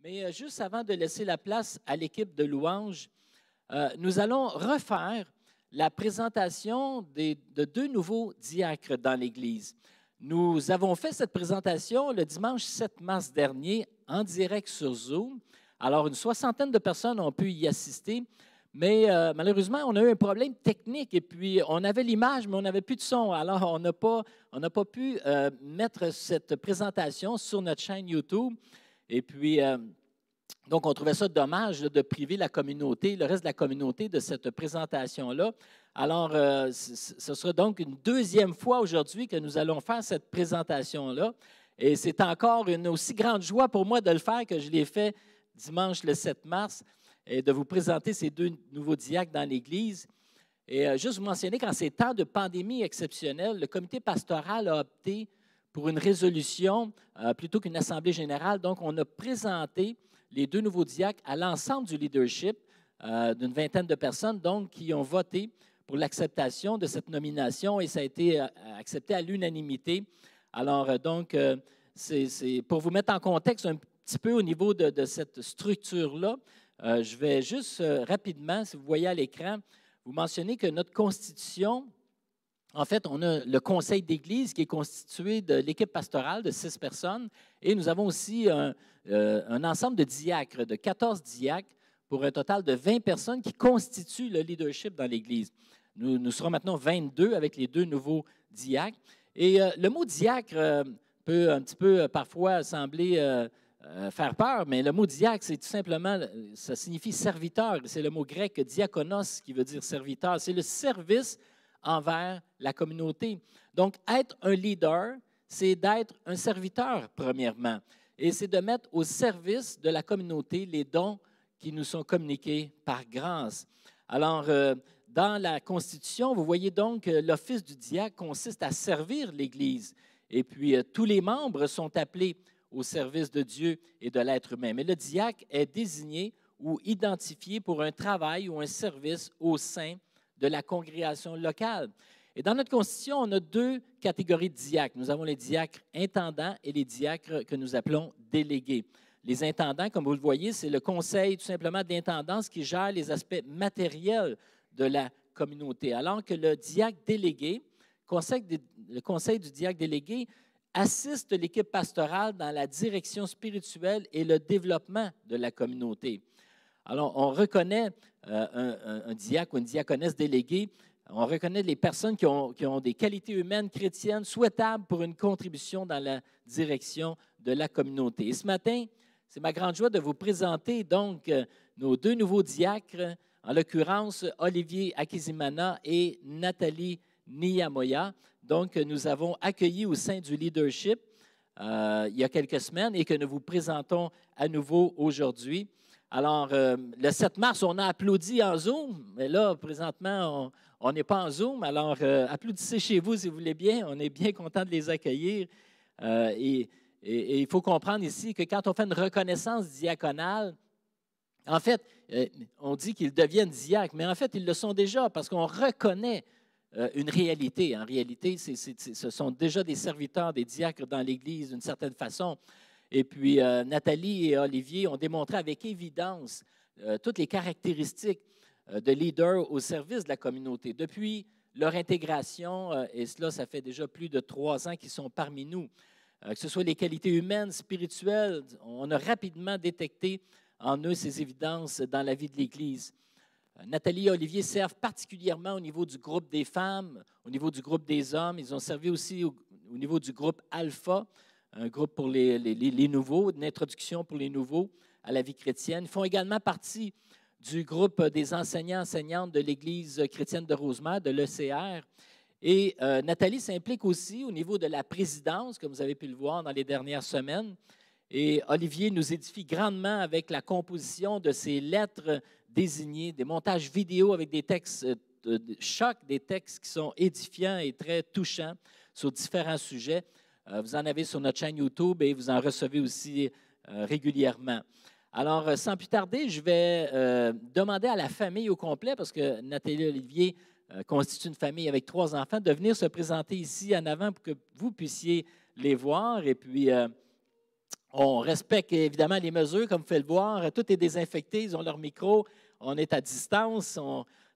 Mais juste avant de laisser la place à l'équipe de louanges, nous allons refaire la présentation de deux nouveaux diacres dans l'Église. Nous avons fait cette présentation le dimanche 7 mars dernier en direct sur Zoom. Alors, une soixantaine de personnes ont pu y assister, mais malheureusement, on a eu un problème technique et puis on avait l'image, mais on n'avait plus de son. Alors, on n'a pas pu mettre cette présentation sur notre chaîne YouTube. Et puis, donc, on trouvait ça dommage de priver la communauté, le reste de la communauté, de cette présentation-là. Alors, ce sera donc une deuxième fois aujourd'hui que nous allons faire cette présentation-là. Et c'est encore une aussi grande joie pour moi de le faire que je l'ai fait dimanche le 7 mars et de vous présenter ces deux nouveaux diacres dans l'Église. Et juste vous mentionner qu'en ces temps de pandémie exceptionnelle, le comité pastoral a opté pour une résolution plutôt qu'une assemblée générale. Donc, on a présenté les deux nouveaux diacres à l'ensemble du leadership d'une vingtaine de personnes donc, qui ont voté pour l'acceptation de cette nomination et ça a été accepté à l'unanimité. Alors, donc, c'est pour vous mettre en contexte un petit peu au niveau de cette structure-là, je vais juste rapidement, si vous voyez à l'écran, vous mentionner que notre constitution, en fait, on a le conseil d'église qui est constitué de l'équipe pastorale de 6 personnes et nous avons aussi un ensemble de diacres, de 14 diacres pour un total de 20 personnes qui constituent le leadership dans l'Église. Nous serons maintenant 22 avec les deux nouveaux diacres. Et le mot diacre peut un petit peu parfois sembler faire peur, mais le mot diacre, c'est tout simplement, ça signifie serviteur. C'est le mot grec diakonos qui veut dire serviteur. C'est le service envers la communauté. Donc, être un leader, c'est d'être un serviteur, premièrement. Et c'est de mettre au service de la communauté les dons qui nous sont communiqués par grâce. Alors, dans la Constitution, vous voyez donc que l'office du diacre consiste à servir l'Église. Et puis, tous les membres sont appelés au service de Dieu et de l'être humain. Mais le diacre est désigné ou identifié pour un travail ou un service au sein de la congrégation locale. Et dans notre Constitution, on a deux catégories de diacres. Nous avons les diacres intendants et les diacres que nous appelons délégués. Les intendants, comme vous le voyez, c'est le conseil tout simplement d'intendance qui gère les aspects matériels de la communauté, alors que le diacre délégué, le conseil du diacre délégué, assiste l'équipe pastorale dans la direction spirituelle et le développement de la communauté. Alors, on reconnaît un diacre ou une diaconesse déléguée, on reconnaît les personnes qui ont des qualités humaines chrétiennes souhaitables pour une contribution dans la direction de la communauté. Et ce matin, c'est ma grande joie de vous présenter donc nos deux nouveaux diacres, en l'occurrence Olivier Akizimana et Nathalie Niyamoya. Donc, nous avons accueilli au sein du leadership il y a quelques semaines et que nous vous présentons à nouveau aujourd'hui. Alors, le 7 mars, on a applaudi en Zoom, mais là, présentement, on n'est pas en Zoom. Alors, applaudissez chez vous si vous voulez bien. On est bien content de les accueillir. Et il faut comprendre ici que quand on fait une reconnaissance diaconale, en fait, on dit qu'ils deviennent diacres, mais en fait, ils le sont déjà parce qu'on reconnaît une réalité. En réalité, ce sont déjà des serviteurs, des diacres dans l'Église d'une certaine façon. Et puis, Nathalie et Olivier ont démontré avec évidence toutes les caractéristiques de leaders au service de la communauté. Depuis leur intégration, et cela, ça fait déjà plus de 3 ans qu'ils sont parmi nous, que ce soit les qualités humaines, spirituelles, on a rapidement détecté en eux ces évidences dans la vie de l'Église. Nathalie et Olivier servent particulièrement au niveau du groupe des femmes, au niveau du groupe des hommes. Ils ont servi aussi au niveau du groupe Alpha, un groupe pour les nouveaux, une introduction pour les nouveaux à la vie chrétienne. Ils font également partie du groupe des enseignants-enseignantes de l'Église chrétienne de Rosemère, de l'ECR. Et Nathalie s'implique aussi au niveau de la présidence, comme vous avez pu le voir dans les dernières semaines. Et Olivier nous édifie grandement avec la composition de ces lettres désignées, des montages vidéo avec des textes de choc, des textes qui sont édifiants et très touchants sur différents sujets. Vous en avez sur notre chaîne YouTube et vous en recevez aussi régulièrement. Alors, sans plus tarder, je vais demander à la famille au complet, parce que Nathalie et Olivier constituent une famille avec 3 enfants, de venir se présenter ici en avant pour que vous puissiez les voir. Et puis, On respecte évidemment les mesures, comme vous pouvez le voir. Tout est désinfecté, ils ont leur micro, on est à distance.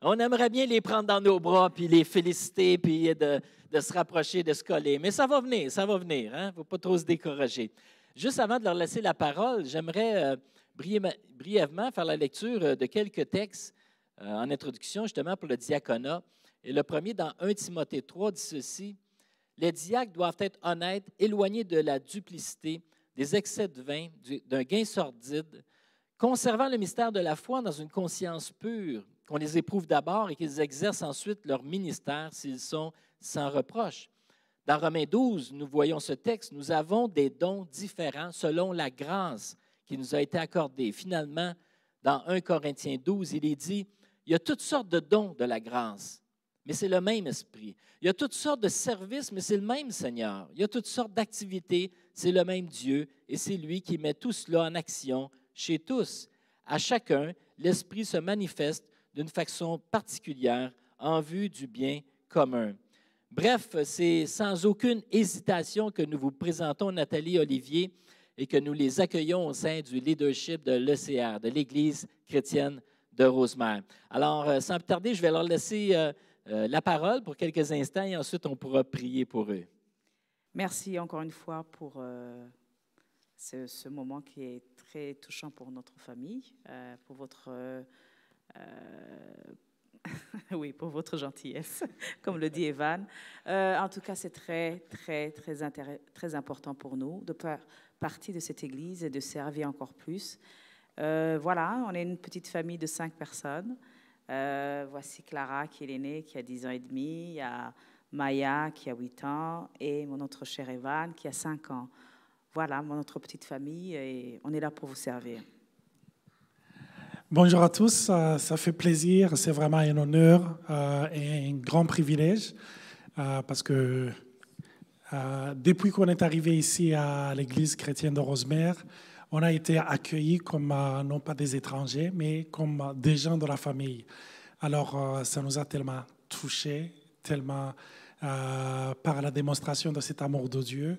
On aimerait bien les prendre dans nos bras, puis les féliciter, puis de se rapprocher, de se coller. Mais ça va venir, ça va venir. Il ne faut pas trop se décourager. Juste avant de leur laisser la parole, j'aimerais brièvement faire la lecture de quelques textes en introduction, justement, pour le diaconat. Et le premier, dans 1 Timothée 3, dit ceci: « Les diacres doivent être honnêtes, éloignés de la duplicité, des excès de vin, d'un gain sordide, conservant le mystère de la foi dans une conscience pure, qu'on les éprouve d'abord et qu'ils exercent ensuite leur ministère s'ils sont sans reproche. » Dans Romains 12, nous voyons ce texte: « Nous avons des dons différents selon la grâce qui nous a été accordée. » Finalement, dans 1 Corinthiens 12, il est dit: « Il y a toutes sortes de dons de la grâce, mais c'est le même esprit. Il y a toutes sortes de services, mais c'est le même Seigneur. Il y a toutes sortes d'activités, c'est le même Dieu, et c'est lui qui met tout cela en action chez tous. À chacun, l'Esprit se manifeste d'une façon particulière en vue du bien commun. » Bref, c'est sans aucune hésitation que nous vous présentons Nathalie et Olivier et que nous les accueillons au sein du leadership de l'ECR, de l'Église chrétienne de Rosemère. Alors, sans plus tarder, je vais leur laisser la parole pour quelques instants et ensuite on pourra prier pour eux. Merci encore une fois pour ce moment qui est très touchant pour notre famille, pour votre oui, pour votre gentillesse, comme le dit Evan. En tout cas, c'est très important pour nous de faire partie de cette église et de servir encore plus. Voilà, on est une petite famille de 5 personnes. Voici Clara qui est l'aînée, qui a 10 ans et demi. Il y a Maya qui a 8 ans et mon autre cher Evan qui a 5 ans. Voilà, notre petite famille et on est là pour vous servir. Bonjour à tous, ça fait plaisir, c'est vraiment un honneur et un grand privilège parce que depuis qu'on est arrivé ici à l'Église chrétienne de Rosemère, on a été accueillis comme non pas des étrangers, mais comme des gens de la famille. Alors ça nous a tellement touchés, tellement par la démonstration de cet amour de Dieu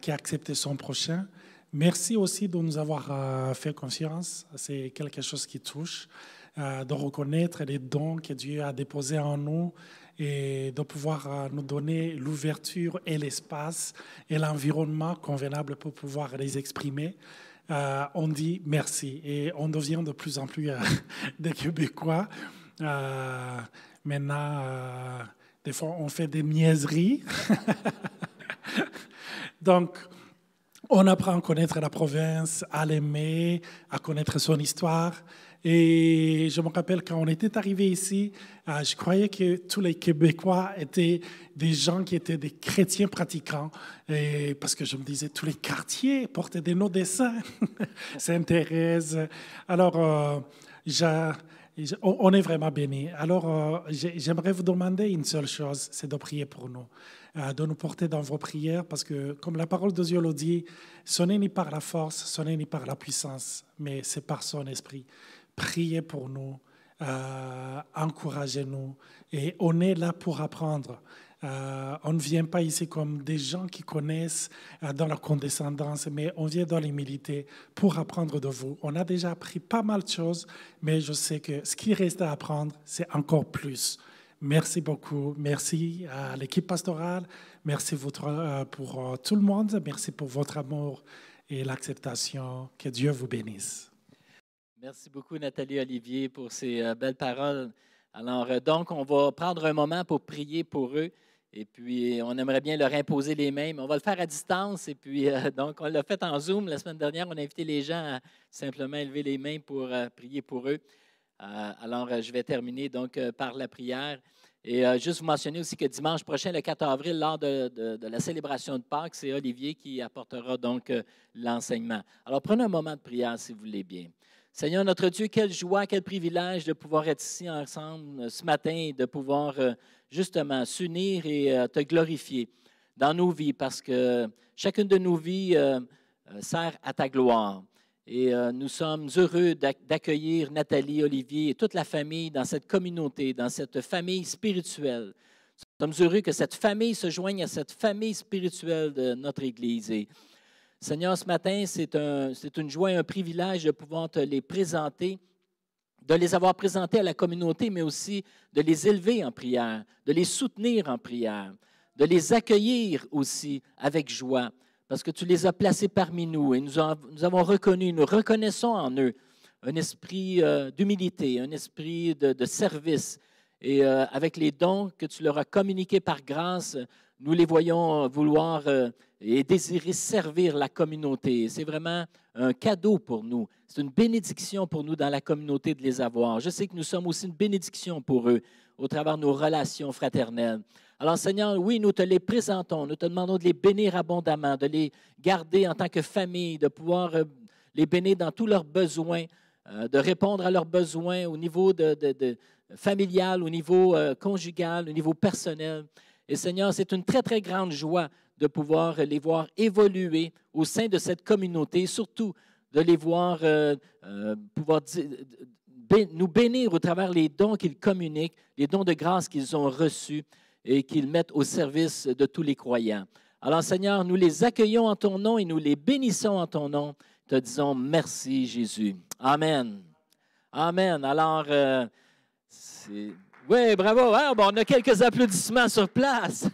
qui a accepté son prochain. Merci aussi de nous avoir fait confiance. C'est quelque chose qui touche, de reconnaître les dons que Dieu a déposés en nous et de pouvoir nous donner l'ouverture et l'espace et l'environnement convenable pour pouvoir les exprimer. On dit merci et on devient de plus en plus des Québécois. Maintenant, des fois, on fait des niaiseries. Donc, on apprend à connaître la province, à l'aimer, à connaître son histoire. Et je me rappelle quand on était arrivé ici, je croyais que tous les Québécois étaient des gens qui étaient des chrétiens pratiquants. Et parce que je me disais, tous les quartiers portaient des noms de saints. Sainte-Thérèse. Alors, on est vraiment bénis. Alors, j'aimerais vous demander une seule chose, c'est de prier pour nous. De nous porter dans vos prières, parce que, comme la parole de Dieu le dit, ce n'est ni par la force, ce n'est ni par la puissance, mais c'est par son esprit. Priez pour nous, encouragez-nous, et on est là pour apprendre. On ne vient pas ici comme des gens qui connaissent dans la condescendance, mais on vient dans l'humilité pour apprendre de vous. On a déjà appris pas mal de choses, mais je sais que ce qui reste à apprendre, c'est encore plus. Merci beaucoup. Merci à l'équipe pastorale. Merci pour tout le monde. Merci pour votre amour et l'acceptation. Que Dieu vous bénisse. Merci beaucoup, Nathalie et Olivier, pour ces belles paroles. Alors, donc, on va prendre un moment pour prier pour eux. Et puis, on aimerait bien leur imposer les mains, mais on va le faire à distance. Et puis, donc, on l'a fait en Zoom la semaine dernière. On a invité les gens à simplement élever les mains pour prier pour eux. Alors, je vais terminer donc par la prière. Et juste vous mentionner aussi que dimanche prochain, le 4 avril, lors de la célébration de Pâques, c'est Olivier qui apportera donc l'enseignement. Alors, prenez un moment de prière, si vous voulez bien. Seigneur notre Dieu, quelle joie, quel privilège de pouvoir être ici ensemble ce matin, de pouvoir justement s'unir et te glorifier dans nos vies, parce que chacune de nos vies sert à ta gloire. Et nous sommes heureux d'accueillir Nathalie, Olivier et toute la famille dans cette communauté, dans cette famille spirituelle. Nous sommes heureux que cette famille se joigne à cette famille spirituelle de notre Église. Et Seigneur, ce matin, c'est une joie et un privilège de pouvoir te les présenter, de les avoir présentés à la communauté, mais aussi de les élever en prière, de les soutenir en prière, de les accueillir aussi avec joie, parce que tu les as placés parmi nous et nous avons reconnu, nous reconnaissons en eux un esprit d'humilité, un esprit de service. Et avec les dons que tu leur as communiqués par grâce, nous les voyons vouloir et désirer servir la communauté. C'est vraiment un cadeau pour nous. C'est une bénédiction pour nous dans la communauté de les avoir. Je sais que nous sommes aussi une bénédiction pour eux au travers de nos relations fraternelles. Alors, Seigneur, oui, nous te les présentons. Nous te demandons de les bénir abondamment, de les garder en tant que famille, de pouvoir les bénir dans tous leurs besoins, de répondre à leurs besoins au niveau familial, au niveau conjugal, au niveau personnel. Et Seigneur, c'est une très, très grande joie de pouvoir les voir évoluer au sein de cette communauté, surtout de les voir pouvoir nous bénir au travers les dons qu'ils communiquent, les dons de grâce qu'ils ont reçus et qu'ils mettent au service de tous les croyants. Alors, Seigneur, nous les accueillons en ton nom et nous les bénissons en ton nom. Te disons merci, Jésus. Amen. Amen. Alors, oui, bravo. Hein? Bon, on a quelques applaudissements sur place.